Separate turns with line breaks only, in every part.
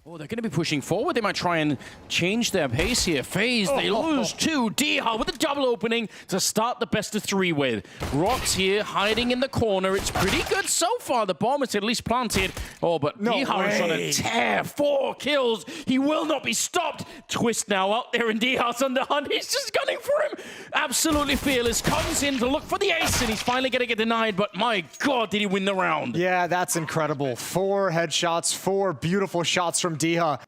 Oh, they're going to be pushing forward. They might try and change their pace here. FaZe, they lose two. D-Hard with a double opening to start the best of three with. Rox here hiding in the corner. It's pretty good so far. The bomb is at least planted. Oh, but D-Hard is on a tear. 4 kills. He will not be stopped. Twist now out there, and D-Hard's on the hunt. He's just gunning for him. Absolutely fearless. Comes in to look for the ace, and he's finally going to get denied. But my God, did he win the round?
Yeah, that's incredible. 4 headshots, 4 beautiful shots from D-Hard.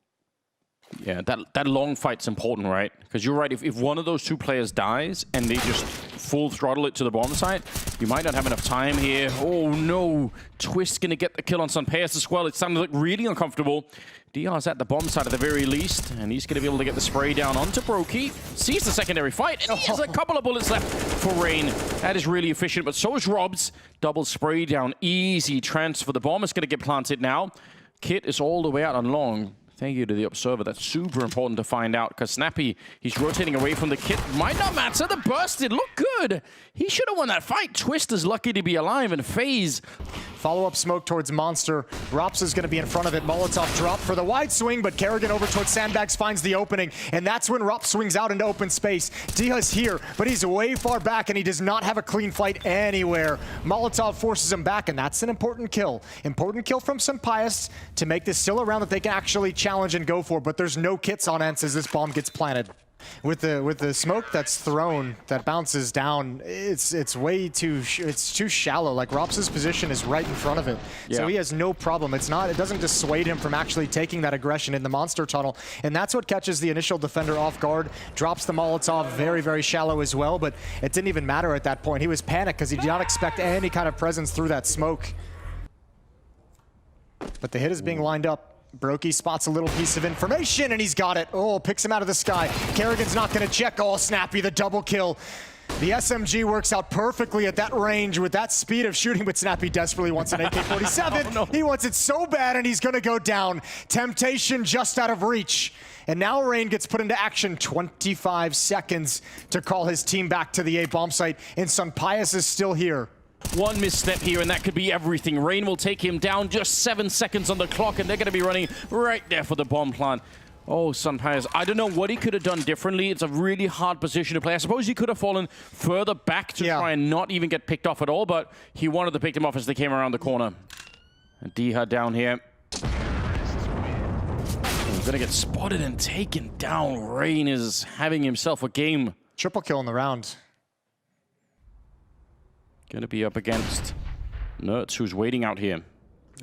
Yeah, that long fight's important, right? Because you're right, if one of those two players dies and they just full throttle it to the bomb site, you might not have enough time here. Oh no, Twist gonna get the kill on Sunpayas as well. It's starting to look really uncomfortable. DR's at the bomb site at the very least, and he's gonna be able to get the spray down onto Brokey. Sees the secondary fight, and he has a couple of bullets left for Rain. That is really efficient, but so is Rob's. Double spray down, easy transfer. The bomb is gonna get planted now. Kit is all the way out on long. Thank you to the Observer. That's super important to find out, because Snappy, he's rotating away from the Kit. Might not matter. The burst did look good. He should have won that fight. Twist is lucky to be alive, and FaZe.
Follow-up smoke towards Monster. Rops is going to be in front of it. Molotov drop for the wide swing, but Kerrigan over towards Sandbags finds the opening, and that's when Rops swings out into open space. Diha's here, but he's way far back, and he does not have a clean fight anywhere. Molotov forces him back, and that's an important kill. Important kill from Sunpayas to make this still a round that they can actually challenge and go for, but there's no kits on Ence as this bomb gets planted. With the smoke that's thrown, that bounces down, it's way too too shallow. Like Rops' position is right in front of it, so he has no problem. It doesn't dissuade him from actually taking that aggression in the monster tunnel, and that's what catches the initial defender off guard. Drops the Molotov very, very shallow as well, but it didn't even matter at that point. He was panicked because he did not expect any kind of presence through that smoke. But the hit is being lined up. Brokey spots a little piece of information, and he's got it. Oh, picks him out of the sky. Kerrigan's not going to check. Oh, Snappy, the double kill. The SMG works out perfectly at that range with that speed of shooting, but Snappy desperately wants an AK-47. Oh, no. He wants it so bad, and he's going to go down. Temptation just out of reach. And now Rain gets put into action. 25 seconds to call his team back to the A bomb site, and Sunpayas is still here.
One misstep here, and that could be everything. Rain will take him down. Just 7 seconds on the clock, and they're going to be running right there for the bomb plant. Oh, Sunpayas, I don't know what he could have done differently. It's a really hard position to play. I suppose he could have fallen further back to try and not even get picked off at all, but he wanted to pick them off as they came around the corner. And D-Hard down here. He's going to get spotted and taken down. Rain is having himself a game.
Triple kill in the round.
Gonna be up against Nerds, who's waiting out here.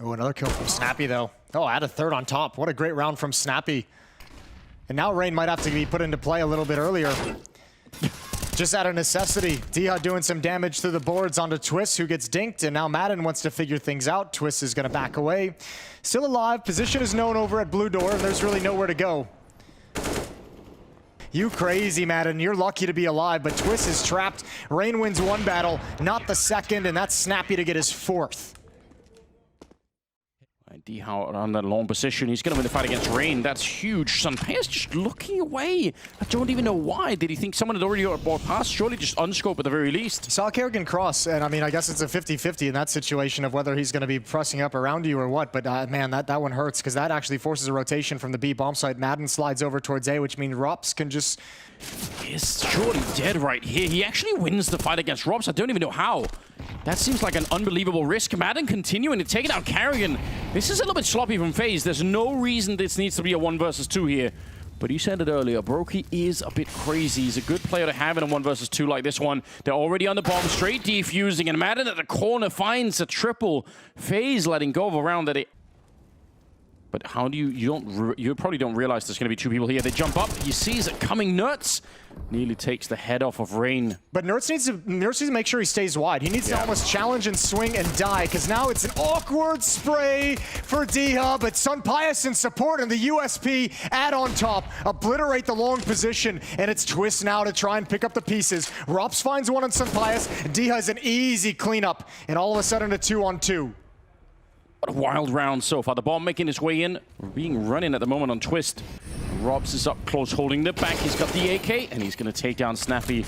Oh, another kill from Snappy, though. Oh, add a third on top. What a great round from Snappy. And now Rain might have to be put into play a little bit earlier. Just out of necessity. Diha doing some damage to the boards onto Twist, who gets dinked, and now Madden wants to figure things out. Twist is gonna back away. Still alive. Position is known over at Blue Door, and there's really nowhere to go. You crazy, Madden. You're lucky to be alive, but Twist is trapped. Rain wins one battle, not the second, and that's Snappy to get his 4th.
D-Hard on that long position. He's going to win the fight against Rain. That's huge. Sunpayas just looking away. I don't even know why. Did he think someone had already bought past? Surely just unscope at the very least.
Saw Kerrigan cross, and I mean, I guess it's a 50-50 in that situation of whether he's going to be pressing up around you or what. But man, that one hurts, because that actually forces a rotation from the B bomb site. Madden slides over towards A, which means Rops can just...
He's surely dead right here. He actually wins the fight against Rops. I don't even know how. That seems like an unbelievable risk. Madden continuing to take out Kerrigan. This is a little bit sloppy from FaZe. There's no reason this needs to be a 1 versus 2 here. But you said it earlier, Brokey is a bit crazy. He's a good player to have in a 1 versus 2 like this one. They're already on the bomb, straight defusing, and Madden at the corner finds a triple. FaZe letting go of a round that it... But how do you probably don't realize there's going to be 2 people here. They jump up, he sees it coming. Nerds nearly takes the head off of Rain.
But Nerds needs to make sure he stays wide. He needs to almost challenge and swing and die, because now it's an awkward spray for Diha, but Sunpayas in support, and the USP add on top, obliterate the long position, and it's Twist now to try and pick up the pieces. Rops finds one on Sunpayas, Diha is an easy cleanup, and all of a sudden a 2-on-2.
What a wild round so far. The bomb making its way in. Being run in at the moment on Twist. Robs is up close holding the back. He's got the AK, and he's going to take down Snappy.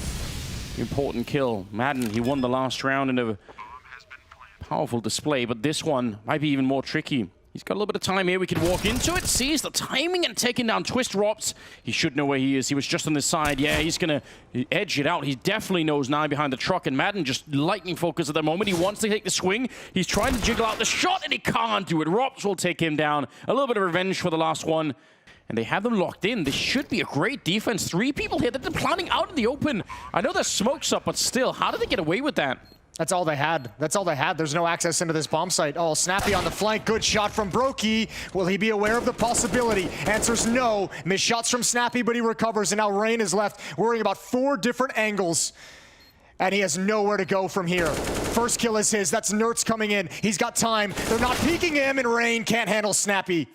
Important kill. Madden, he won the last round in a powerful display, but this one might be even more tricky. He's got a little bit of time here. We can walk into it, sees the timing and taking down Twist Rops. He should know where he is. He was just on this side. Yeah, he's going to edge it out. He definitely knows now behind the truck. And Madden just lightning focus at the moment. He wants to take the swing. He's trying to jiggle out the shot, and he can't do it. Rops will take him down. A little bit of revenge for the last one. And they have them locked in. This should be a great defense. 3 people here that they're planning out in the open. I know there's smokes up, but still, how did they get away with that?
That's all they had. That's all they had. There's no access into this bomb site. Oh, Snappy on the flank. Good shot from Brokey. Will he be aware of the possibility? Answer's no. Missed shots from Snappy, but he recovers. And now Rain is left worrying about 4 different angles. And he has nowhere to go from here. First kill is his. That's Nerds coming in. He's got time. They're not peeking him, and Rain can't handle Snappy.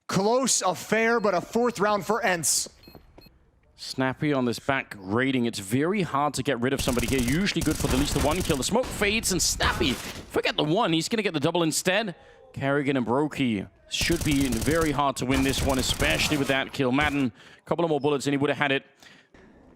Close affair, but a 4th round for Ence.
Snappy on this back rating. It's very hard to get rid of somebody here. Usually good for at least the 1 kill. The smoke fades, and Snappy, forget the 1. He's going to get the double instead. Kerrigan and Brokey should be very hard to win this one, especially with that kill. Madden, a couple of more bullets, and he would have had it.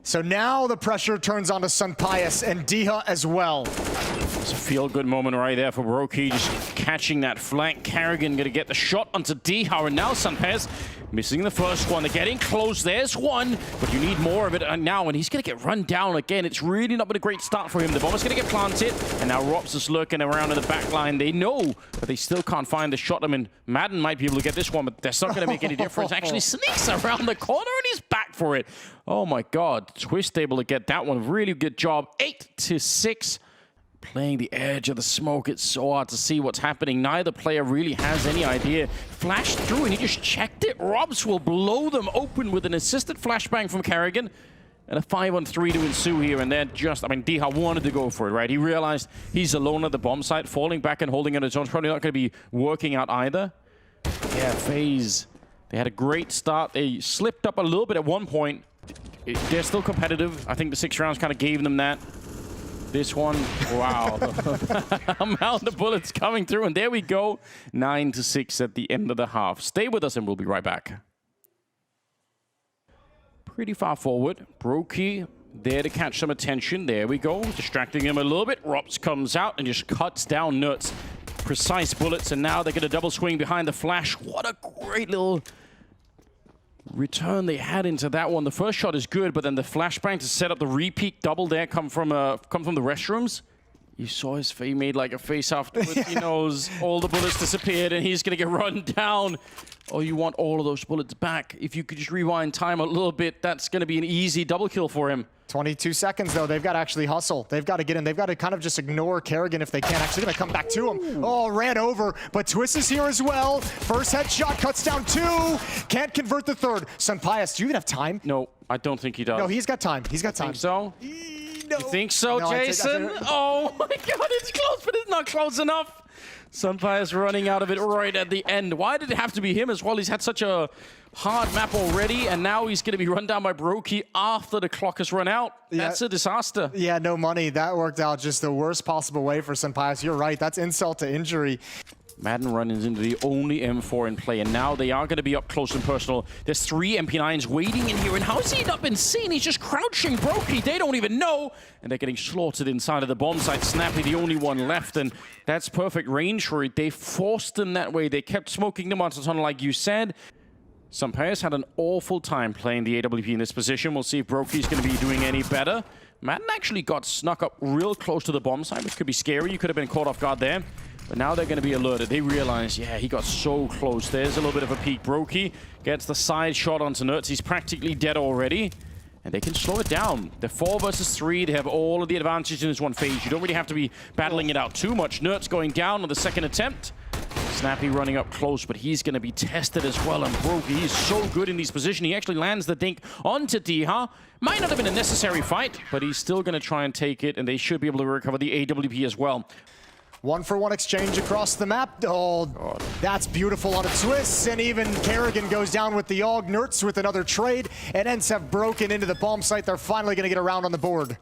So now the pressure turns on to Sunpius and Diha as well.
It's a feel-good moment right there for Brokey, just catching that flank. Kerrigan going to get the shot onto Diha, and now Sunpius missing the first one. They're getting close. There's one, but you need more of it now, and he's going to get run down again. It's really not been a great start for him. The bomb is going to get planted, and now Rops is lurking around in the back line. They know, but they still can't find the shot. I mean, Madden might be able to get this one, but that's not going to make any difference. Actually sneaks around the corner, and he's back for it. Oh my God, Twist able to get that one. Really good job. 8-6. Playing the edge of the smoke. It's so hard to see what's happening. Neither player really has any idea. Flashed through and he just checked it. Robs will blow them open with an assisted flashbang from Kerrigan. And a 5-on-3 to ensue here. And they're just, I mean, Diha wanted to go for it, right? He realized he's alone at the bomb site. Falling back and holding on his own is probably not going to be working out either. Yeah, FaZe. They had a great start. They slipped up a little bit at one point. They're still competitive. I think the 6 rounds kind of gave them that. This one, wow. Amount of bullets coming through, and there we go. 9-6 at the end of the half. Stay with us, and we'll be right back. Pretty far forward. Brokey there to catch some attention. There we go. Distracting him a little bit. Rops comes out and just cuts down Nuts. Precise bullets, and now they're going to double swing behind the flash. What a great little return they had into that one. The first shot is good, but then the flashbang to set up the repeat double there come from the restrooms. You saw his face made like a face afterwards. He knows all the bullets disappeared and he's gonna get run down. Oh, you want all of those bullets back. If you could just rewind time a little bit, that's gonna be an easy double kill for him.
22 seconds though. They've got to actually hustle. They've got to get in. They've got to kind of just ignore Kerrigan if they can. Actually gonna come back to him. Oh, ran over, but Twist is here as well. First headshot cuts down 2. Can't convert the 3rd. Sunpius, do you even have time?
No, I don't think he does.
No, he's got time. He's got time.
Think so?
No.
You think so,
No,
Jason? Oh my God, it's close, but it's not close enough. Sunpius running out of it right at the end. Why did it have to be him as well? He's had such a hard map already, and now he's going to be run down by Brokey after the clock has run out. That's a disaster.
Yeah, no money. That worked out just the worst possible way for Sunpius. You're right. That's insult to injury.
Madden runs into the only M4 in play, and now they are going to be up close and personal. There's 3 MP9s waiting in here, and how's he not been seen? He's just crouching Brokey. They don't even know, and they're getting slaughtered inside of the bomb site. Snappy, the only one left, and that's perfect range for it. They forced them that way. They kept smoking them onto the tunnel, like you said. Sunpius had an awful time playing the AWP in this position. We'll see if Brokey's going to be doing any better. Madden actually got snuck up real close to the bomb site, which could be scary. You could have been caught off guard there. But now they're going to be alerted. They realize, yeah, he got so close. There's a little bit of a peek. Brokey gets the side shot onto Nerds. He's practically dead already. And they can slow it down. They're 4 versus 3. They have all of the advantage in this one phase. You don't really have to be battling it out too much. Nerds going down on the second attempt. Snappy running up close, but he's going to be tested as well. And Brokey, he's so good in these positions. He actually lands the dink onto Diha. Might not have been a necessary fight, but he's still going to try and take it. And they should be able to recover the AWP as well.
1-for-1 exchange across the map. Oh, God. That's beautiful on a twist. And even Kerrigan goes down with the AUG. Nerds with another trade. And Ence have broken into the bomb site. They're finally going to get around on the board.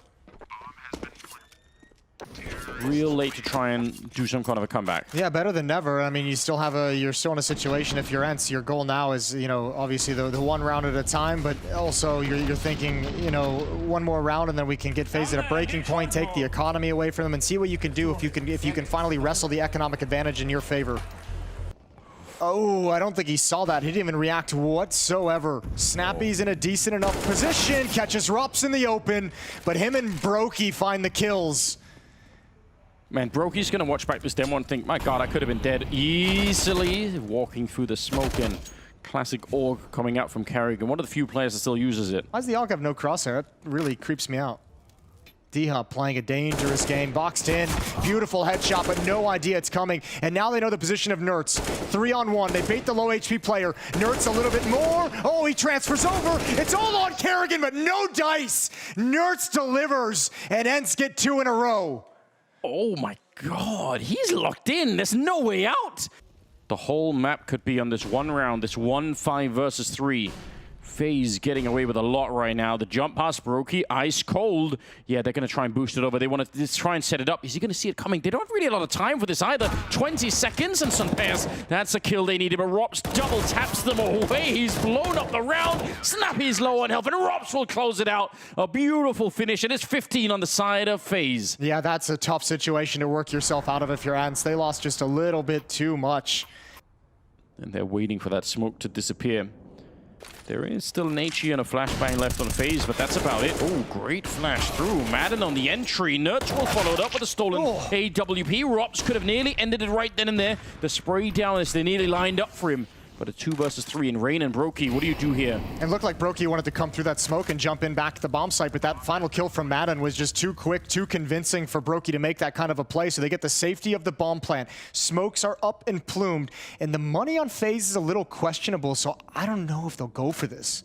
Real late to try and do some kind of a comeback.
Yeah, better than never. I mean, you still have you're still in a situation. If you're Ence, your goal now is, you know, obviously the 1 round at a time, but also you're thinking, you know, 1 more round and then we can get FaZe at a breaking point, take the economy away from them, and see what you can do if you can finally wrestle the economic advantage in your favor. Oh, I don't think he saw that. He didn't even react whatsoever. Snappy's in a decent enough position, catches Rups in the open, but him and Brokey find the kills.
Man, Brokey's gonna watch back this demo and think, my god, I could have been dead easily. Walking through the smoke and classic AUG coming out from Carrigan. One of the few players that still uses it.
Why does the AUG have no crosshair? That really creeps me out. D-Hub playing a dangerous game, boxed in, beautiful headshot, but no idea it's coming. And now they know the position of Nertz. 3-on-1, they bait the low HP player. Nertz a little bit more. Oh, he transfers over. It's all on Carrigan, but no dice. Nertz delivers, and Ence get 2 in a row.
Oh my god, he's locked in. There's no way out. The whole map could be on this one round, this 1-5 versus 3. FaZe getting away with a lot right now. The jump past Brokey, ice cold. Yeah, they're going to try and boost it over. They want to just try and set it up. Is he going to see it coming? They don't really have a lot of time for this either. 20 seconds and Sunpairs. That's a kill they needed, but Rops double taps them away. He's blown up the round. Snappy's low on health, and Rops will close it out. A beautiful finish, and it's 15 on the side of FaZe.
Yeah, that's a tough situation to work yourself out of if you're Ence. They lost just a little bit too much.
And they're waiting for that smoke to disappear. There is still an HE and a flashbang left on FaZe, but that's about it. Oh, great flash through. Madden on the entry. Nertz will follow it up with a stolen AWP. Rops could have nearly ended it right then and there. The spray down as they nearly lined up for him. But a 2 versus 3 in Rain and Brokey. What do you do here? It
looked like Brokey wanted to come through that smoke and jump in back to the bomb site, but that final kill from Madden was just too quick, too convincing for Brokey to make that kind of a play. So they get the safety of the bomb plant. Smokes are up and plumed, and the money on FaZe is a little questionable, so I don't know if they'll go for this.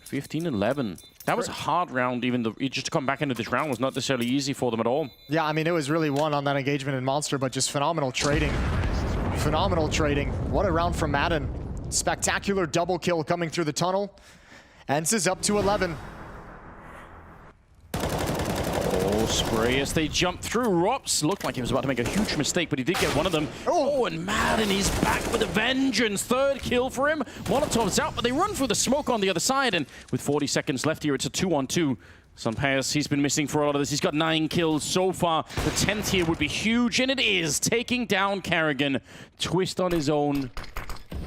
15-11. That was a hard round, even though just to come back into this round was not necessarily easy for them at all.
Yeah, I mean, it was really won on that engagement in Monster, but just phenomenal trading. Phenomenal trading. What a round from Madden. Spectacular double kill coming through the tunnel. Ence is up to 11.
Oh, spray as they jump through. Rops looked like he was about to make a huge mistake, but he did get one of them. Oh, and Madden, he's back with a vengeance. 3rd kill for him. Molotov's out, but they run through the smoke on the other side, and with 40 seconds left here, it's a 2-on-2. Sunpairs, he's been missing for a lot of this. He's got 9 kills so far. The 10th here would be huge, and it is. Taking down Carrigan. Twist on his own.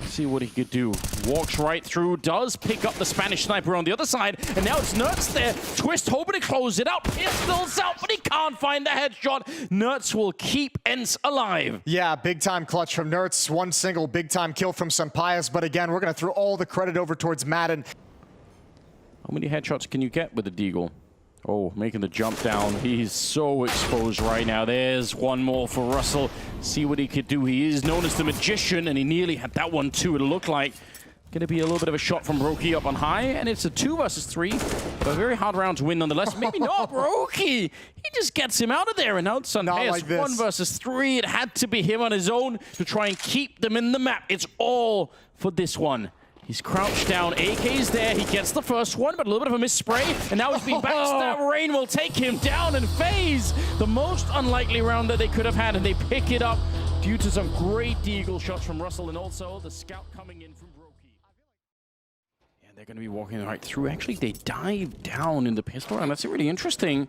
See what he could do. Walks right through, does pick up the Spanish sniper on the other side, and now it's Nertz there. Twist hoping to close it out. Pistols out, but he can't find the headshot. Nertz will keep Ence alive.
Yeah, big time clutch from Nertz. One single big time kill from Sunpairs, but again, we're going to throw all the credit over towards Madden.
How many headshots can you get with the Deagle? Oh, making the jump down. He's so exposed right now. There's one more for Russell. See what he could do. He is known as the Magician, and he nearly had that one too, it looked like. Going to be a little bit of a shot from Brokey up on high, and it's a 2 versus 3. But a very hard round to win nonetheless. Maybe not, Brokey. He just gets him out of there, and now it's like 1 versus 3. It had to be him on his own to try and keep them in the map. It's all for this one. He's crouched down. AK's there. He gets the first one, but a little bit of a miss spray. And now he's being backstabbed. Rain will take him down, and FaZe, the most unlikely round that they could have had, and they pick it up due to some great Deagle shots from Russell, and also the scout coming in from Brokey. And they're going to be walking right through. Actually, they dive down in the pistol round. That's really interesting.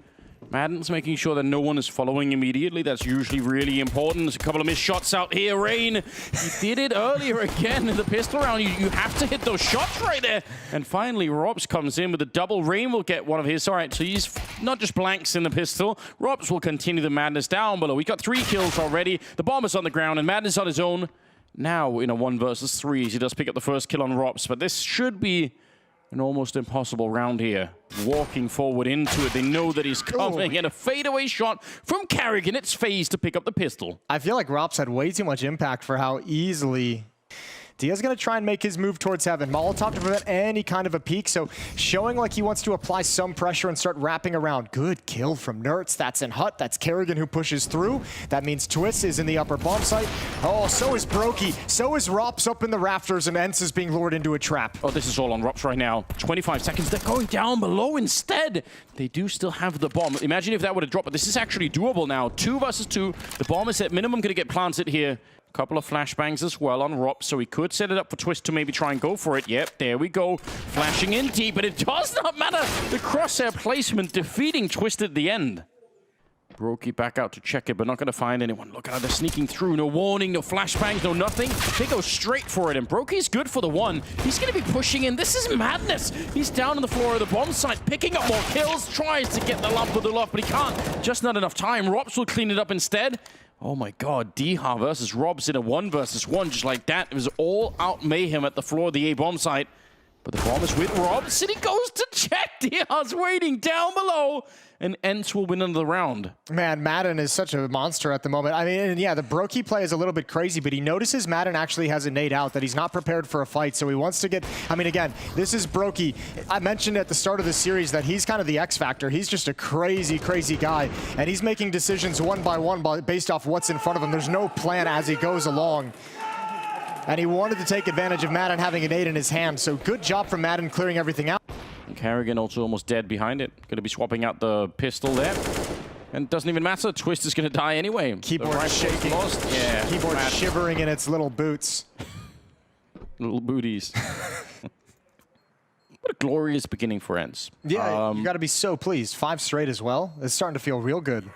Madden's making sure that no one is following immediately. That's usually really important. There's a couple of missed shots out here. Rain, he did it earlier again in the pistol round. You have to hit those shots right there. And finally, Robs comes in with a double. Rain will get one of his. All right, so he's not just blanks in the pistol. Robs will continue the madness down below. We got 3 kills already. The bomb is on the ground, and Madness on his own. Now in a 1 versus 3, he does pick up the first kill on Robs, but this should be an almost impossible round here. Walking forward into it. They know that he's coming. And a fadeaway shot from Carrigan. It's FaZe to pick up the pistol.
I feel like Rops had way too much impact for how easily Dia's going to try and make his move towards heaven. Molotov to prevent any kind of a peek, so showing like he wants to apply some pressure and start wrapping around. Good kill from Nertz. That's in Hut. That's Carrigan who pushes through. That means Twist is in the upper bomb site. Oh, so is Brokey. So is Rops up in the rafters, and Ence is being lured into a trap.
Oh, this is all on Rops right now. 25 seconds. They're going down below instead. They do still have the bomb. Imagine if that would have dropped, but this is actually doable now. 2 versus 2. The bomb is at minimum going to get planted here. Couple of flashbangs as well on Rops, so he could set it up for Twist to maybe try and go for it. Yep, there we go. Flashing in deep, but it does not matter. The crosshair placement defeating Twist at the end. Brokey back out to check it, but not going to find anyone. Look at how they're sneaking through. No warning, no flashbangs, no nothing. They go straight for it, and Brokey's good for the one. He's going to be pushing in. This is madness. He's down on the floor of the bomb site, picking up more kills, tries to get the lump with the loft, but he can't. Just not enough time. Robs will clean it up instead. Oh my god, Diha versus Robs in a 1 versus 1, just like that. It was all out mayhem at the floor of the A bomb site. But the bomb is with Robs, and he goes to check. Diha's waiting down below, and Ence will win another round.
Man, Madden is such a monster at the moment. I mean, and yeah, the Brokey play is a little bit crazy, but he notices Madden actually has a nade out, that he's not prepared for a fight, so he wants to get... I mean, again, this is Brokey. I mentioned at the start of the series that he's kind of the X factor. He's just a crazy, crazy guy, and he's making decisions one by one based off what's in front of him. There's no plan as he goes along. And he wanted to take advantage of Madden having a nade in his hand, so good job from Madden clearing everything out.
And Karrigan also almost dead behind it. Going to be swapping out the pistol there. And it doesn't even matter. Twist is going to die anyway.
Keyboard shaking.
Lost. Yeah.
Keyboard shivering in its little boots.
Little booties. What a glorious beginning for Ence.
Yeah, you got to be so pleased. 5 straight as well. It's starting to feel real good.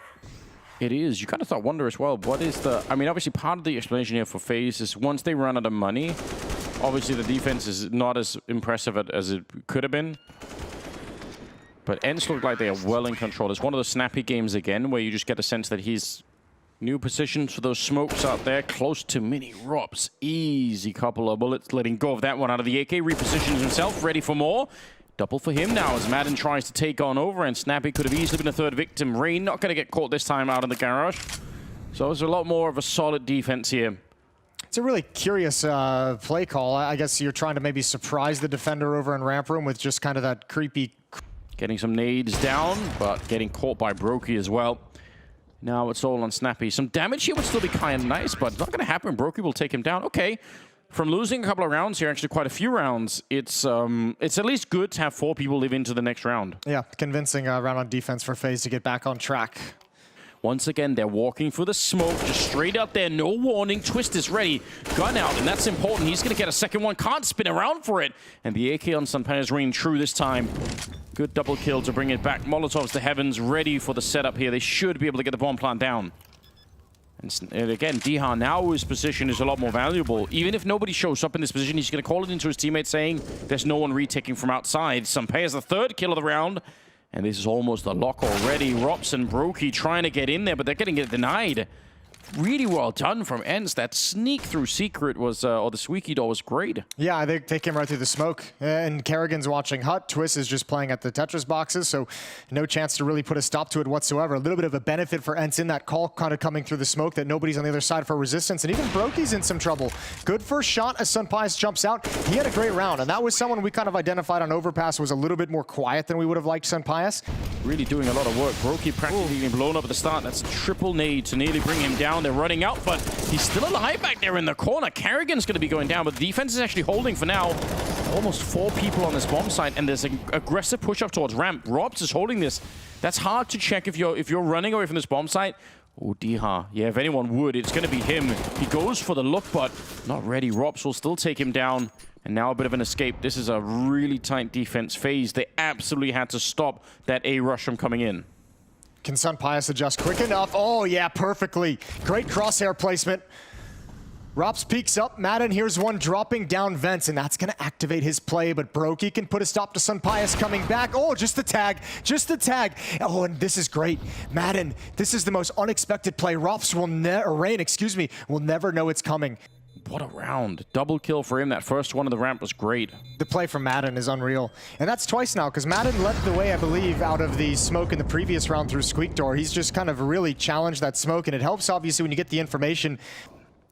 It is. You kind of wonder as well, what is the... I mean, obviously, part of the explanation here for FaZe is once they run out of money, obviously the defense is not as impressive as it could have been. But Ence look like they are well in control. It's one of those snappy games again, where you just get a sense that he's... New positions for those smokes out there, close to mini Robs. Easy couple of bullets, letting go of that one out of the AK. Repositions himself, ready for more. Double for him now as Madden tries to take on over, and Snappy could have easily been a third victim. Rain not going to get caught this time out in the garage. So there's a lot more of a solid defense here.
It's a really curious play call. I guess you're trying to maybe surprise the defender over in ramp room with just kind of that creepy...
Getting some nades down, but getting caught by Brokey as well. Now it's all on Snappy. Some damage here would still be kind of nice, but it's not going to happen. Brokey will take him down. Okay. From losing a couple of rounds here, actually quite a few rounds, it's at least good to have 4 people live into the next round. Yeah,
convincing round on defense for FaZe to get back on track.
Once again, they're walking through the smoke, just straight out there, no warning. Twist is ready, gun out, and that's important. He's going to get a second one, can't spin around for it. And the AK on Sunpine is ringing true this time. Good double kill to bring it back. Molotovs to heavens, ready for the setup here. They should be able to get the bomb plant down. And again, Diha now his position is a lot more valuable. Even if nobody shows up in this position, he's going to call it into his teammates saying there's no one retaking from outside. Sunpei has the 3rd kill of the round. And this is almost a lock already. Rops and Brokey trying to get in there, but they're getting it denied. Really well done from Ence. That sneak through secret was, or the squeaky door was great.
Yeah, they came right through the smoke. And Karrigan's watching Hut. Twist is just playing at the Tetris boxes, so no chance to really put a stop to it whatsoever. A little bit of a benefit for Ence in that call, kind of coming through the smoke, that nobody's on the other side for resistance. And even Brokey's in some trouble. Good first shot as Sunpias jumps out. He had a great round, and that was someone we kind of identified on Overpass was a little bit more quiet than we would have liked Sunpias.
Really doing a lot of work. Brokey practically getting blown up at the start. That's a triple nade to nearly bring him down. They're running out, but he's still alive back there in the corner. Karrigan's going to be going down, but the defense is actually holding for now. Almost 4 people on this bomb site, and there's an aggressive push up towards ramp. Robs is holding this. That's hard to check if you're running away from this bomb site. Oh, Diha. Yeah, if anyone would, it's going to be him. He goes for the look, but not ready. Robs will still take him down. And now a bit of an escape. This is a really tight defense phase. They absolutely had to stop that A rush from coming in.
Can Sunpias adjust quick enough? Oh, yeah, perfectly. Great crosshair placement. Rops peeks up. Madden here's one dropping down vents, and that's going to activate his play, but Brokey can put a stop to Sunpias coming back. Oh, just the tag. Just the tag. Oh, and this is great. Madden, this is the most unexpected play. Rops will Rain, excuse me, will never know it's coming.
What a round. Double kill for him. That first one of the ramp was great.
The play from Madden is unreal. And that's twice now, because Madden led the way, I believe, out of the smoke in the previous round through Squeak Door. He's just kind of really challenged that smoke, and it helps, obviously, when you get the information.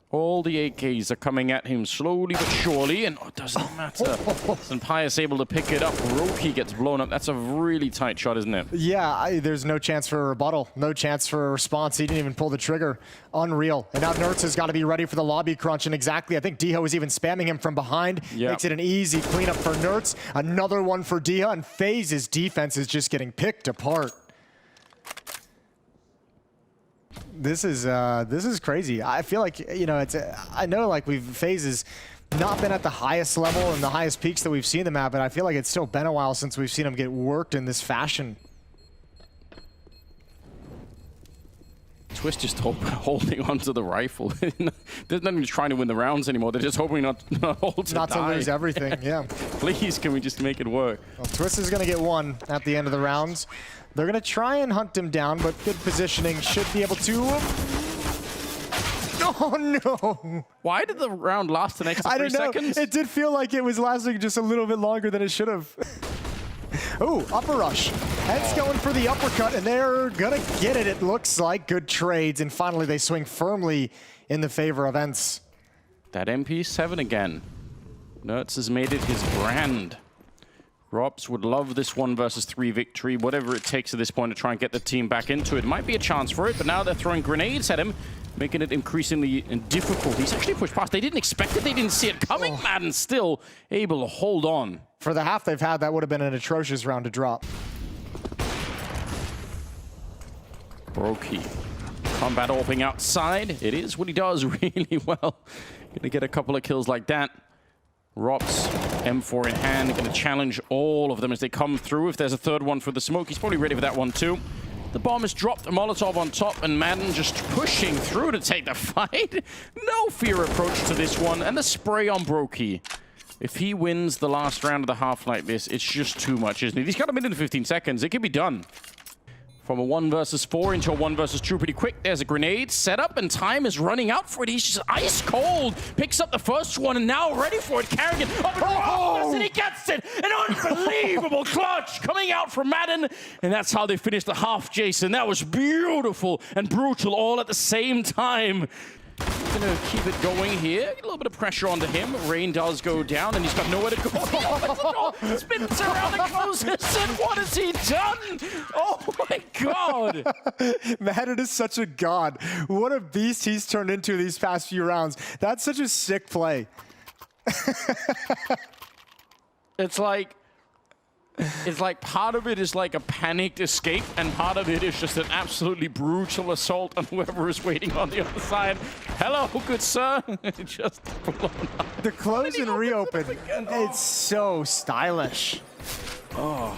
All the AKs are coming at him slowly but surely, and it doesn't matter. Sunpias able to pick it up. Brokey gets blown up. That's a really tight shot, isn't it?
Yeah, there's no chance for a rebuttal. No chance for a response. He didn't even pull the trigger. Unreal. And now Nertz has got to be ready for the lobby crunch, and exactly, I think Diha was even spamming him from behind. Yep. Makes it an easy cleanup for Nertz. Another one for Diha, and FaZe's defense is just getting picked apart. This is crazy. I feel like, you know, I know like FaZe has not been at the highest level and the highest peaks that we've seen them at, but I feel like it's still been a while since we've seen them get worked in this fashion.
Twist just holding onto the rifle. They're not even trying to win the rounds anymore. They're just hoping not to
lose everything, yeah.
Please, can we just make it work?
Well, Twist is going to get one at the end of the rounds. They're going to try and hunt him down, but good positioning should be able to... Oh, no.
Why did the round last an extra 3 seconds?
It did feel like it was lasting just a little bit longer than it should have. Ooh, upper rush. Ence going for the uppercut, and they're going to get it, it looks like. Good trades, and finally they swing firmly in the favor of Ence.
That MP7 again. Nertz has made it his brand. Rops would love this 1 versus 3 victory, whatever it takes at this point to try and get the team back into it. Might be a chance for it, but now they're throwing grenades at him, making it increasingly difficult. He's actually pushed past. They didn't expect it. They didn't see it coming. Oh. Madden still able to hold on.
For the half they've had, that would have been an atrocious round to drop.
Brokey. Combat orping outside. It is what he does really well. Gonna get a couple of kills like that. Rops, M4 in hand, gonna challenge all of them as they come through. If there's a third one for the smoke, he's probably ready for that one too. The bomb is dropped, a Molotov on top, and Madden just pushing through to take the fight. No fear approach to this one, and the spray on Brokey. If he wins the last round of the half like this, it's just too much, isn't it? He's got a minute and 15 seconds. It can be done. From a 1 versus 4 into a 1 versus 2 pretty quick. There's a grenade set up, and time is running out for it. He's just ice cold. Picks up the first one, and now ready for it. Carrigan up and and he gets it. An unbelievable clutch coming out from Madden, and that's how they finished the half, Jason. That was beautiful and brutal all at the same time. Gonna keep it going here. Get a little bit of pressure onto him. Rain does go down, and he's got nowhere to go. Spins around and closes, and what has he done? Oh my god!
Madden is such a god. What a beast he's turned into these past few rounds. That's such a sick play.
It's like part of it is like a panicked escape, and part of it is just an absolutely brutal assault on whoever is waiting on the other side. Hello, good sir. Just
the close and reopen. It's so stylish.
Oh.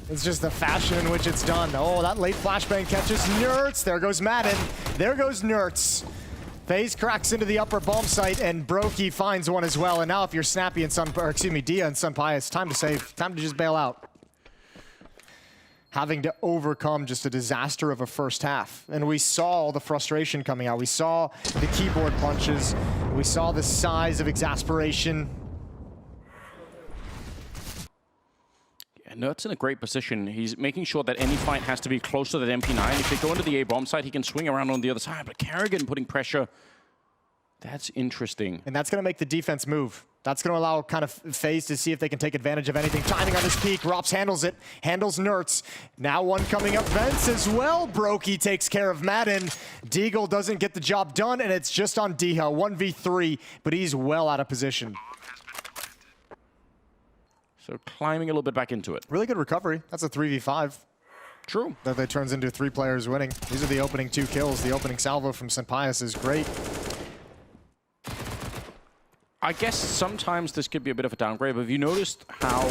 It's just the fashion in which it's done. Oh, that late flashbang catches Nertz. There goes Madden. There goes Nertz. FaZe cracks into the upper bomb site, and Brokey finds one as well. And now if you're Snappy and Dia and Sunpai, it's time to save. Time to just bail out. Having to overcome just a disaster of a first half. And we saw all the frustration coming out. We saw the keyboard punches. We saw the size of exasperation.
Nertz in a great position. He's making sure that any fight has to be close to that MP9. If they go into the A bomb site, he can swing around on the other side. But Carrigan putting pressure, that's interesting.
And that's going to make the defense move. That's going to allow kind of FaZe to see if they can take advantage of anything. Timing on this peak. Rops handles it. Handles Nertz. Now one coming up Vents as well. Brokey takes care of Madden. Deagle doesn't get the job done, and it's just on Diha. 1v3, but he's well out of position.
So climbing a little bit back into it.
Really good recovery. That's a 3v5.
True.
That turns into 3 players winning. These are the opening 2 kills. The opening salvo from Senpaius is great.
I guess sometimes this could be a bit of a downgrade, but have you noticed how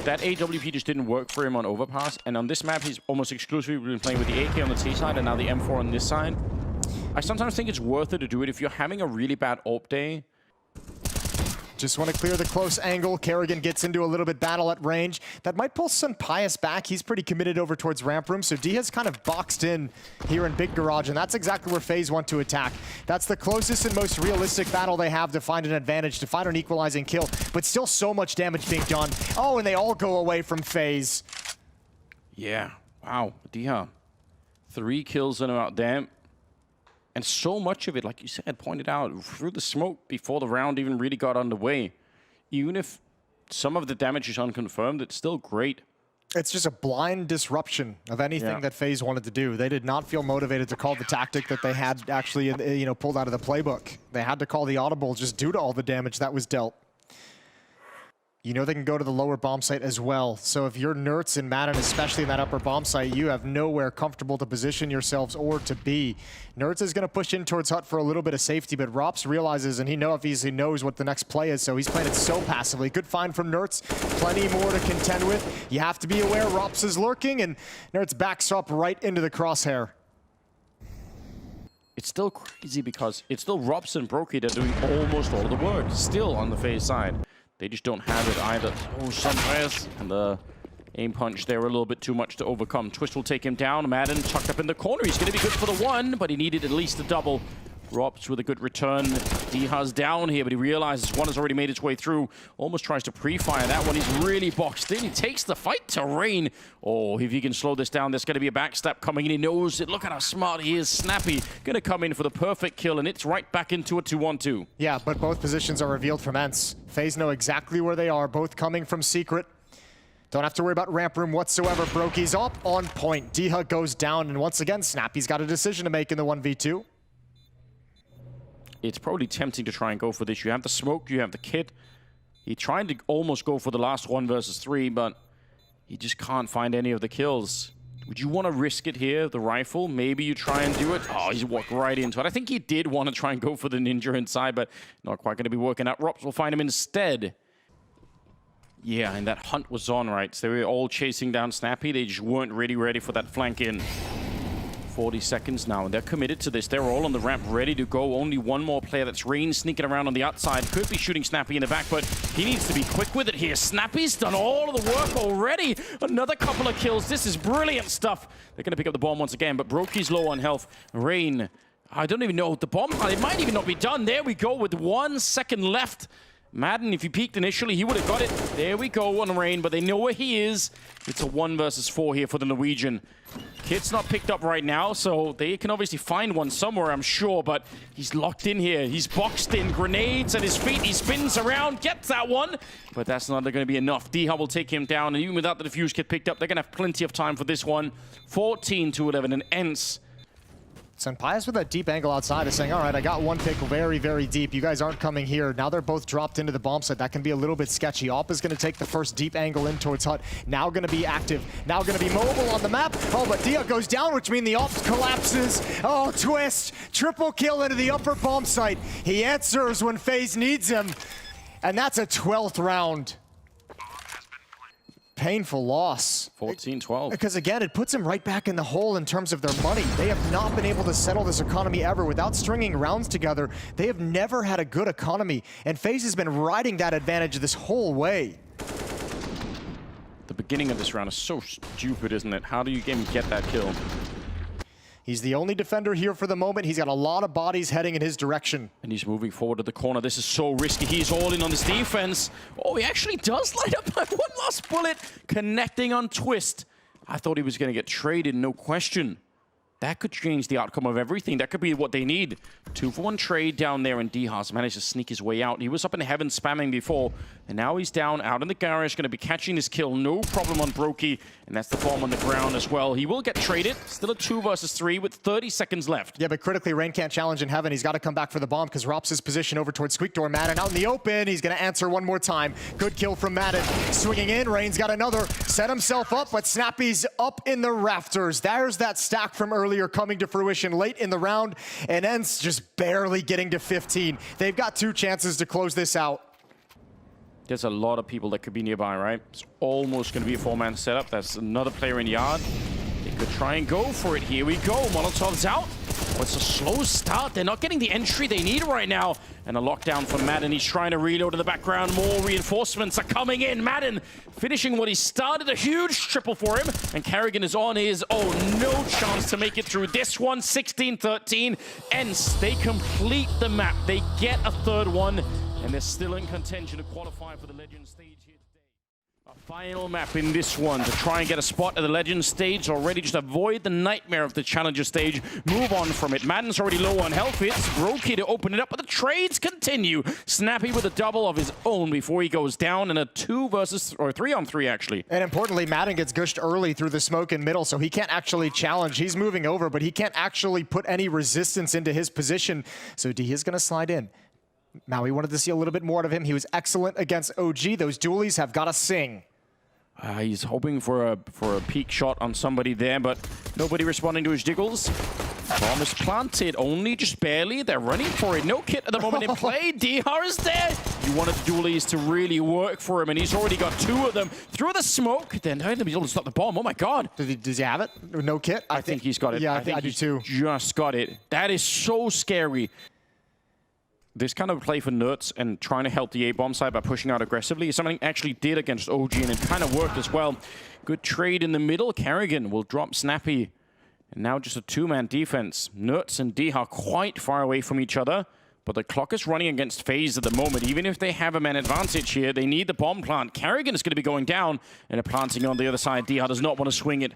that AWP just didn't work for him on Overpass? And on this map, he's almost exclusively been playing with the AK on the T side and now the M4 on this side. I sometimes think it's worth it to do it if you're having a really bad AWP day.
Just want to clear the close angle. Carrigan gets into a little bit battle at range. That might pull Senpaius back. He's pretty committed over towards ramp room. So Diha's kind of boxed in here in Big Garage, and that's exactly where FaZe want to attack. That's the closest and most realistic battle they have to find an advantage, to find an equalizing kill. But still so much damage being done. Oh, and they all go away from FaZe.
Yeah. Wow. Diha. 3 kills in about damn. And so much of it, like you said, pointed out, through the smoke before the round even really got underway. Even if some of the damage is unconfirmed, it's still great.
It's just a blind disruption of anything that FaZe wanted to do. They did not feel motivated to call the tactic that they had actually, pulled out of the playbook. They had to call the audible just due to all the damage that was dealt. you know they can go to the lower bomb site as well. So if you're Nerds and Madden, especially in that upper bomb site, you have nowhere comfortable to position yourselves or to be. Nerds is going to push in towards Hut for a little bit of safety, but Rops realizes, and he knows what the next play is, so he's playing it so passively. Good find from Nerds. Plenty more to contend with. You have to be aware Rops is lurking, and Nerds backs up right into the crosshair.
It's still crazy because it's still Rops and Brokey that are doing almost all of the work, still on the FaZe side. They just don't have it either. Oh, somewheres. And the aim punch there a little bit too much to overcome. Twist will take him down. Madden tucked up in the corner. He's going to be good for the one, but he needed at least a double. Rops with a good return. Dihaz down here, but he realizes one has already made its way through. Almost tries to pre-fire that one. He's really boxed in. He takes the fight to Rain. Oh, if he can slow this down, there's going to be a backstab coming in. He knows it. Look at how smart he is. Snappy going to come in for the perfect kill, and it's right back into a 2-1-2.
Yeah, but both positions are revealed from Ence. FaZe know exactly where they are, both coming from secret. Don't have to worry about ramp room whatsoever. Brokey's up on point. Diha goes down, and once again, Snappy's got a decision to make in the 1v2.
It's probably tempting to try and go for this. You have the smoke, you have the kit. He tried to almost go for the last 1 versus 3, but he just can't find any of the kills. Would you want to risk it here, the rifle? Maybe you try and do it. Oh, he's walked right into it. I think he did want to try and go for the ninja inside, but not quite going to be working out. Rops will find him instead. Yeah, and that hunt was on, right? So they were all chasing down Snappy. They just weren't really ready for that flank in. 40 seconds now, and they're committed to this. They're all on the ramp, ready to go. Only one more player. That's Rain sneaking around on the outside. Could be shooting Snappy in the back, but he needs to be quick with it here. Snappy's done all of the work already. Another couple of kills. This is brilliant stuff. They're going to pick up the bomb once again, but Brokey's low on health. Rain, I don't even know. The bomb, it might even not be done. There we go with 1 second left. Madden, if he peeked initially, he would have got it. There we go on Rain, but they know where he is. It's a 1 versus 4 here for the Norwegian. Kit's not picked up right now, so they can obviously find one somewhere, I'm sure, but he's locked in here. He's boxed in, grenades at his feet. He spins around, gets that one, but that's not going to be enough. D-Hub will take him down, and even without the defuse kit picked up, they're going to have plenty of time for this one. 14-11, and Ence.
Senpai's with that deep angle outside is saying, all right, I got one pick very, very deep. You guys aren't coming here. Now they're both dropped into the bomb site. That can be a little bit sketchy. Op is going to take the first deep angle in towards Hut. Now going to be active. Now going to be mobile on the map. Oh, but Dia goes down, which means the Op collapses. Oh, Twist. Triple kill into the upper bomb site. He answers when FaZe needs him. And that's a 12th round. Painful loss.
14-12.
Because again, it puts them right back in the hole in terms of their money. They have not been able to settle this economy ever without stringing rounds together. They have never had a good economy, and FaZe has been riding that advantage this whole way.
The beginning of this round is so stupid, isn't it? How do you even get that kill?
He's the only defender here for the moment. He's got a lot of bodies heading in his direction.
And he's moving forward to the corner. This is so risky. He's all in on this defense. Oh, he actually does light up that one last bullet, connecting on Twist. I thought he was going to get traded, no question. That could change the outcome of everything. That could be what they need. 2-for-1 trade down there, and Dihaz managed to sneak his way out. He was up in heaven spamming before, and now he's down out in the garage, going to be catching this kill. No problem on Brokey, and that's the bomb on the ground as well. He will get traded. Still a 2 versus 3 with 30 seconds left.
Yeah, but critically, Rain can't challenge in heaven. He's got to come back for the bomb because Rops' position over towards Squeakdoor. Madden out in the open. He's going to answer one more time. Good kill from Madden. Swinging in. Rain's got another. Set himself up, but Snappy's up in the rafters. There's that stack from earlier coming to fruition late in the round, and Ence just barely getting to 15. They've got 2 chances to close this out.
There's a lot of people that could be nearby, right? It's almost going to be a 4-man setup. That's another player in yard. They could try and go for it. Here we go. Molotov's out. Oh, it's a slow start. They're not getting the entry they need right now. And a lockdown for Madden. He's trying to reload in the background. More reinforcements are coming in. Madden finishing what he started. A huge triple for him. And Carrigan is on his own. No chance to make it through this one. 16-13. Ence, they complete the map. They get a 3rd one. And they're still in contention to qualify for the Legend stage here today. A final map in this one to try and get a spot at the Legend stage already. Just avoid the nightmare of the Challenger stage. Move on from it. Madden's already low on health. It's Brokey to open it up, but the trades continue. Snappy with a double of his own before he goes down in a 3-on-3 actually.
And importantly, Madden gets gushed early through the smoke in middle, so he can't actually challenge. He's moving over, but he can't actually put any resistance into his position. So D is going to slide in. Now we wanted to see a little bit more out of him. He was excellent against OG. Those dualies have got to sing.
He's hoping for a peak shot on somebody there, but nobody responding to his jiggles. Bomb is planted, only just barely. They're running for it. No kit at the moment in play. Dihar is there. You wanted the dualies to really work for him, and he's already got 2 of them. Through the smoke, then he'll be able to stop the bomb. Oh my god.
Does he have it? No kit?
I think he's got it.
Yeah,
I think
I do
he's
too.
Just got it. That is so scary. This kind of play for Nerds and trying to help the A-bomb side by pushing out aggressively is something actually did against OG, and it kind of worked as well. Good trade in the middle. Karrigan will drop Snappy. And now just a 2-man defense. Nerds and Dihar quite far away from each other, but the clock is running against FaZe at the moment. Even if they have a man advantage here, they need the bomb plant. Karrigan is going to be going down, and a planting on the other side. Dihar does not want to swing it.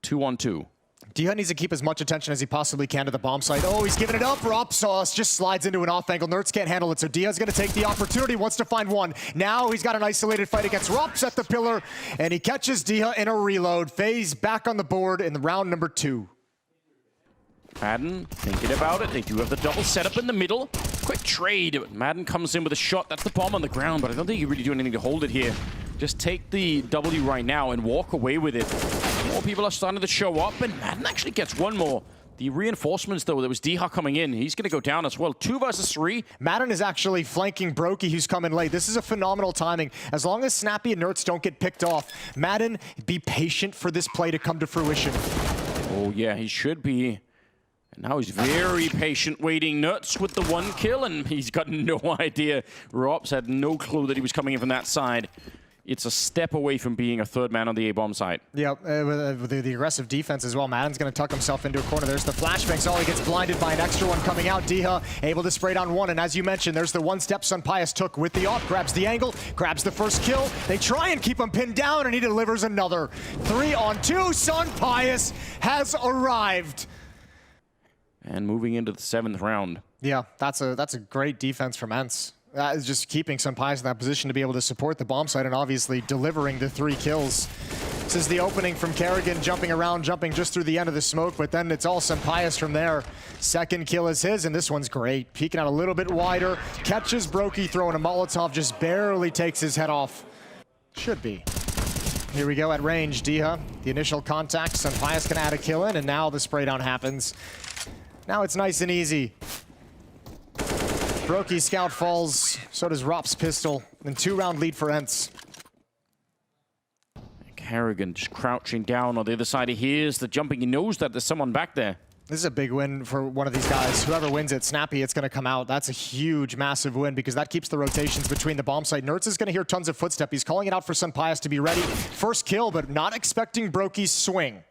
2-on-2.
Dihar needs to keep as much attention as he possibly can to the bomb site. Oh, he's giving it up. Ropsauce just slides into an off angle. Nerds can't handle it, so Diha's going to take the opportunity, wants to find one. Now he's got an isolated fight against Rops at the pillar, and he catches Diha in a reload. FaZe back on the board in the round number 2.
Madden thinking about it. They do have the double setup in the middle. Quick trade. Madden comes in with a shot. That's the bomb on the ground, but I don't think you really do anything to hold it here. Just take the W right now and walk away with it. More people are starting to show up, and Madden actually gets one more. The reinforcements, though, there was Dihar coming in. He's going to go down as well. 2 versus 3.
Madden is actually flanking Brokey, who's coming late. This is a phenomenal timing. As long as Snappy and Nerds don't get picked off, Madden, be patient for this play to come to fruition.
Oh, yeah, he should be. And now he's very patient, waiting. Nuts with the 1 kill, and he's got no idea. Rops had no clue that he was coming in from that side. It's a step away from being a 3rd man on the A-bomb side.
Yeah, with the aggressive defense as well. Madden's going to tuck himself into a corner. There's the flashbangs. Oh, he gets blinded by an extra one coming out. Diha able to spray down 1. And as you mentioned, there's the 1-step Sunpius took with the off. Grabs the angle, grabs the first kill. They try and keep him pinned down, and he delivers another. 3-on-2. Sunpius has arrived.
And moving into the 7th round.
Yeah, that's a great defense from Ence. That is just keeping Sunpius in that position to be able to support the bomb site and obviously delivering the 3 kills. This is the opening from Karrigan, jumping around, jumping just through the end of the smoke, but then it's all Sunpius from there. 2nd kill is his, and this one's great. Peeking out a little bit wider, catches Brokey, throwing a Molotov, just barely takes his head off. Should be. Here we go at range, Diha. The initial contact, Sunpius can add a kill in, and now the spray down happens. Now it's nice and easy. Brokey scout falls, so does Rop's pistol, and 2-round lead for Ence.
Karrigan just crouching down on the other side. He hears the jumping. He knows that there's someone back there.
This is a big win for one of these guys. Whoever wins it, Snappy, it's going to come out. That's a huge, massive win because that keeps the rotations between the bomb site. Nerds is going to hear tons of footsteps. He's calling it out for Sunpius to be ready. First kill, but not expecting Brokey's swing.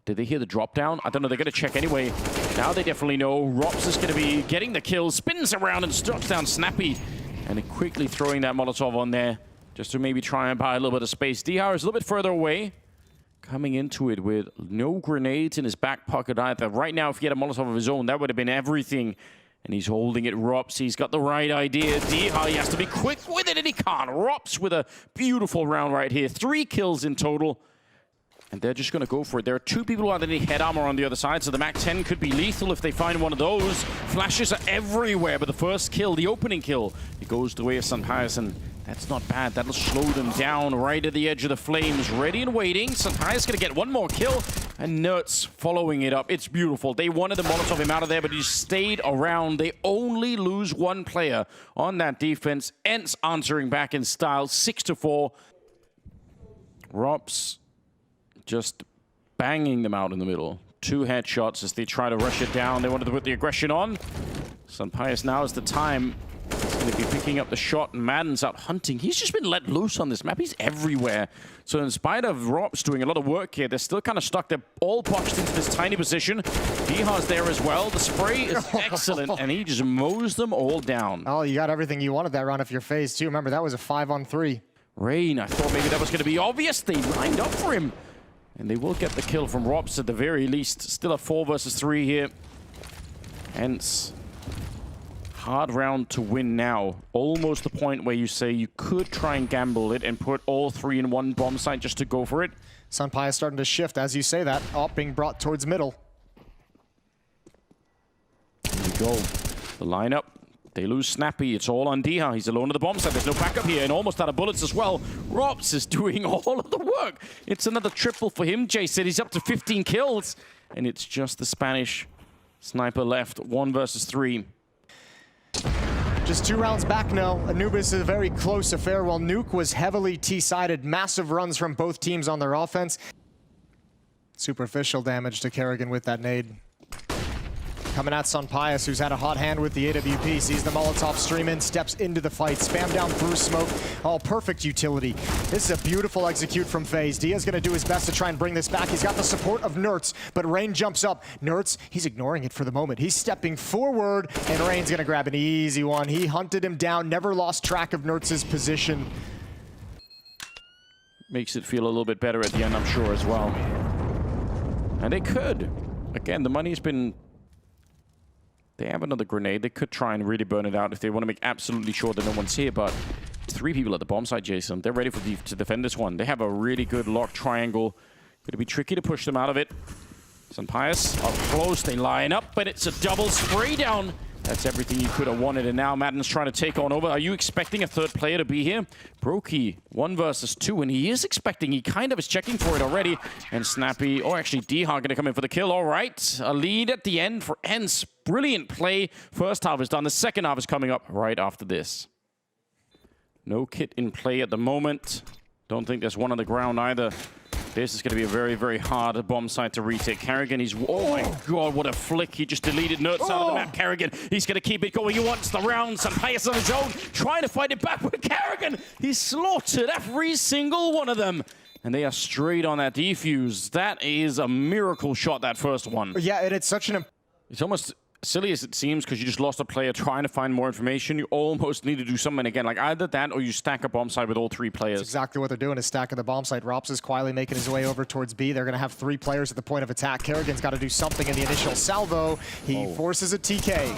Did they hear the drop down? I don't know. They're going to check anyway. Now they definitely know. Rops is going to be getting the kill. Spins around and strikes down Snappy. And then quickly throwing that Molotov on there just to maybe try and buy a little bit of space. Dihar is a little bit further away. Coming into it with no grenades in his back pocket either. Right now, if he had a Molotov of his own, that would have been everything. And he's holding it. Rops, he's got the right idea. Dihar, he has to be quick with it, and he can't. Rops with a beautiful round right here. 3 kills in total. And they're just going to go for it. There are 2 people who have any head armor on the other side, so the MAC-10 could be lethal if they find one of those. Flashes are everywhere, but the first kill, the opening kill, it goes the way of Sunpius, and that's not bad. That'll slow them down right at the edge of the flames. Ready and waiting. Sunpius going to get 1 more kill, and Nerds following it up. It's beautiful. They wanted the Molotov him out of there, but he stayed around. They only lose 1 player on that defense. Ence answering back in style, 6-4. Rops just banging them out in the middle. 2 headshots as they try to rush it down. They wanted to put the aggression on. Sunpius, now is the time. He's going to be picking up the shot, and Madden's out hunting. He's just been let loose on this map. He's everywhere. So in spite of Rops doing a lot of work here, they're still kind of stuck. They're all boxed into this tiny position. Diha's there as well. The spray is excellent, and he just mows them all down.
Oh, you got everything you wanted that round if you're FaZe too. Remember, that was a 5-on-3.
Rain, I thought maybe that was going to be obvious. They lined up for him. And they will get the kill from Rops at the very least. Still a 4 versus 3 here. Hence, hard round to win now. Almost the point where you say you could try and gamble it and put all 3 in 1 bomb site just to go for it.
Sunpius starting to shift as you say that. Op being brought towards middle.
Here we go. The lineup. They lose Snappy. It's all on Diha. He's alone at the bomb site. There's no backup here, and almost out of bullets as well. Robs is doing all of the work. It's another triple for him, Jason. He's up to 15 kills, and it's just the Spanish sniper left. 1 versus 3.
Just 2 rounds back now. Anubis is a very close affair, while Nuke was heavily T-sided. Massive runs from both teams on their offense. Superficial damage to Kerrigan with that nade. Coming at Sunpius, who's had a hot hand with the AWP, sees the Molotov stream in, steps into the fight, spam down through smoke. All perfect utility. This is a beautiful execute from FaZe. Dia's gonna do his best to try and bring this back. He's got the support of Nertz, but Rain jumps up. Nertz, he's ignoring it for the moment. He's stepping forward, and Rain's gonna grab an easy one. He hunted him down, never lost track of Nertz's position.
Makes it feel a little bit better at the end, I'm sure, as well. And they could. Again, the money's been... They have another grenade. They could try and really burn it out if they want to make absolutely sure that no one's here, but 3 people at the bomb site, Jason. They're ready to defend this one. They have a really good locked triangle. It'll be tricky to push them out of it. Sunpius up close. They line up, but it's a double spray down. That's everything you could have wanted, and now Madden's trying to take on over. Are you expecting a 3rd player to be here? Brokey, 1 versus 2, and he is expecting. He kind of is checking for it already. And Snappy, or actually Diha going to come in for the kill. All right, a lead at the end for Ence. Brilliant play. First half is done. The second half is coming up right after this. No kit in play at the moment. Don't think there's one on the ground either. This is going to be a very, very hard bomb site to retake. Kerrigan, he's... Oh my god, what a flick. He just deleted Nertz out of the map. Kerrigan, he's going to keep it going. He wants the round. Sunpius on his own, trying to fight it back with Kerrigan. He's slaughtered every single one of them. And they are straight on that defuse. That is a miracle shot, that first one.
Yeah, and it's such an...
It's almost... silly as it seems, because you just lost a player trying to find more information. You almost need to do something again, like either that or you stack a bomb site with all 3 players.
That's exactly what they're doing, is stacking the bomb site. Rops is quietly making his way over towards B. They're going to have 3 players at the point of attack. Kerrigan's got to do something in the initial salvo. He forces a TK.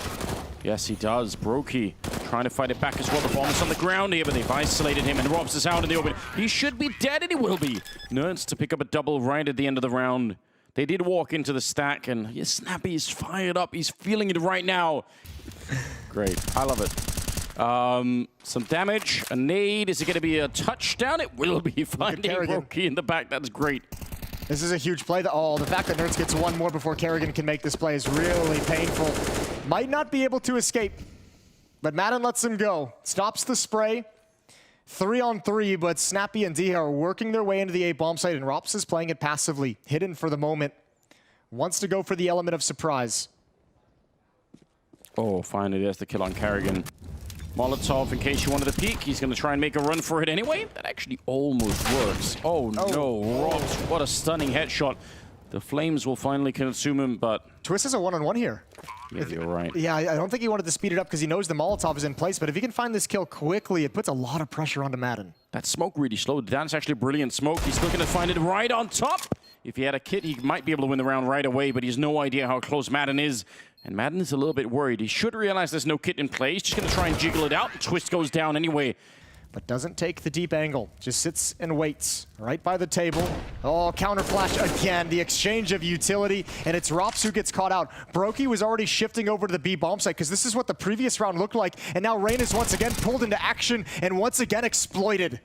Yes, he does. Brokey trying to fight it back as well. The bomb's on the ground here, but they've isolated him, and Robs is out in the open. He should be dead, and he will be. Nertz to pick up a double right at the end of the round. They did walk into the stack, and yeah, Snappy is fired up. He's feeling it right now. Great. I love it. Some damage. A nade. Is it going to be a touchdown? It will be. Finding Brokey in the back. That's great.
This is a huge play. The fact that Nertz gets 1 more before Kerrigan can make this play is really painful. Might not be able to escape, but Madden lets him go. Stops the spray. 3 on 3, but Snappy and Diha are working their way into the A bomb site, and Rops is playing it passively, hidden for the moment. Wants to go for the element of surprise.
Oh, finally, there's the kill on Kerrigan. Molotov, in case you wanted to peek, he's going to try and make a run for it anyway. That actually almost works. Oh no, Rops, what a stunning headshot. The flames will finally consume him, but...
Twist is a 1-on-1 here.
Yeah, you're right.
Yeah, I don't think he wanted to speed it up because he knows the Molotov is in place, but if he can find this kill quickly, it puts a lot of pressure onto Madden.
That smoke really slowed down. It's actually a brilliant smoke. He's looking to find it right on top. If he had a kit, he might be able to win the round right away, but he has no idea how close Madden is. And Madden is a little bit worried. He should realize there's no kit in play. He's just going to try and jiggle it out. Twist goes down anyway.
But doesn't take the deep angle. Just sits and waits right by the table. Oh, counter flash again. The exchange of utility, and it's Rops who gets caught out. Brokey was already shifting over to the B bomb site because this is what the previous round looked like. And now Rain is once again pulled into action and once again exploited.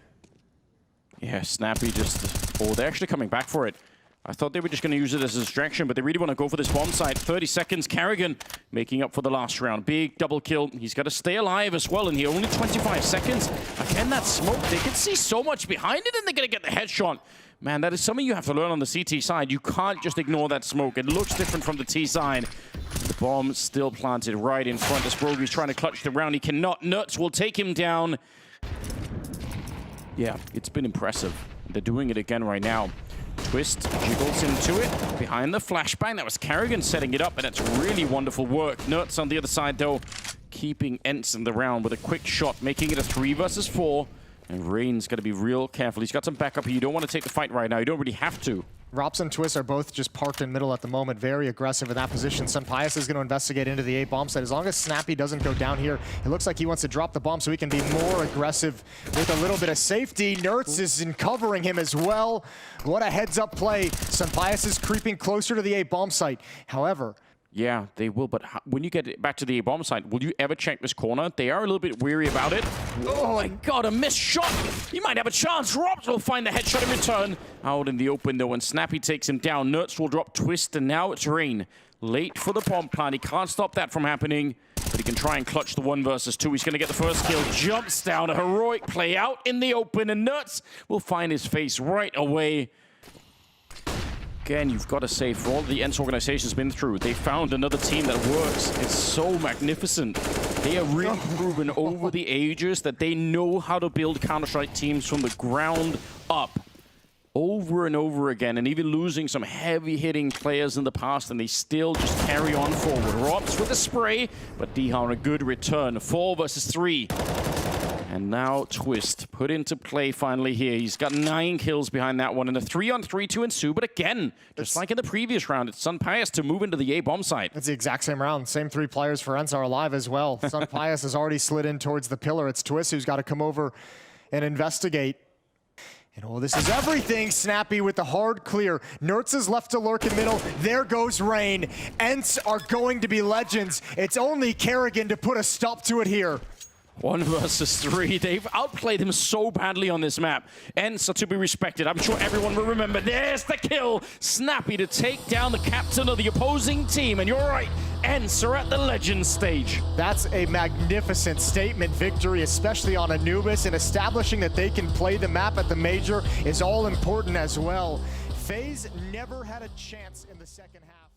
Yeah, Snappy just... Oh, they're actually coming back for it. I thought they were just going to use it as a distraction, but they really want to go for this bomb site. 30 seconds, Kerrigan making up for the last round. Big double kill. He's got to stay alive as well in here. Only 25 seconds. Again, that smoke. They can see so much behind it, and they're going to get the headshot. Man, that is something you have to learn on the CT side. You can't just ignore that smoke. It looks different from the T side. The bomb still planted right in front as Brogy's trying to clutch the round. He cannot. Nertz will take him down. Yeah, it's been impressive. They're doing it again right now. Twist jiggles into it behind the flashbang. That was Kerrigan setting it up, and it's really wonderful work. Nertz on the other side, though, keeping Ence in the round with a quick shot, making it a 3 versus 4. And Rain's got to be real careful. He's got some backup here. You don't want to take the fight right now. You don't really have to.
Rops and Twist are both just parked in middle at the moment, very aggressive in that position. Sunpius is going to investigate into the A bomb site. As long as Snappy doesn't go down here, it looks like he wants to drop the bomb so he can be more aggressive with a little bit of safety. Nertz is in covering him as well. What a heads-up play. Sunpius is creeping closer to the A bomb site. However,
Yeah, they will, but when you get back to the A-bomb site, will you ever check this corner? They are a little bit weary about it. Oh my god, a missed shot! He might have a chance. Robs will find the headshot in return. Out in the open though, and Snappy takes him down. Nerds will drop Twist, and now it's Rain. Late for the bomb plant. He can't stop that from happening, but he can try and clutch the 1 versus 2. He's going to get the first kill. Jumps down. A heroic play out in the open, and Nerds will find his face right away. Again, you've got to say, for all the Ence organization's been through, they found another team that works. It's so magnificent. They have really proven over the ages that they know how to build Counter-Strike teams from the ground up. Over and over again, and even losing some heavy-hitting players in the past, and they still just carry on forward. Robs with the spray, but Dihan a good return. 4 versus 3. And now Twist put into play finally here. He's got 9 kills behind that one, and a 3-on-3 to ensue. But again, just like in the previous round, it's Sunpius to move into the A-bomb site.
It's the exact same round. Same 3 players for Ence are alive as well. Sunpius has already slid in towards the pillar. It's Twist who's got to come over and investigate. And oh, this is everything. Snappy with the hard clear. Nertz is left to lurk in middle. There goes Rain. Ence are going to be legends. It's only Kerrigan to put a stop to it here.
1 versus 3. They've outplayed him so badly on this map. Ence are to be respected. I'm sure everyone will remember. There's the kill. Snappy to take down the captain of the opposing team. And you're right, Ence are at the legend stage.
That's a magnificent statement victory, especially on Anubis, and establishing that they can play the map at the major is all important as well. FaZe never had a chance in the second half.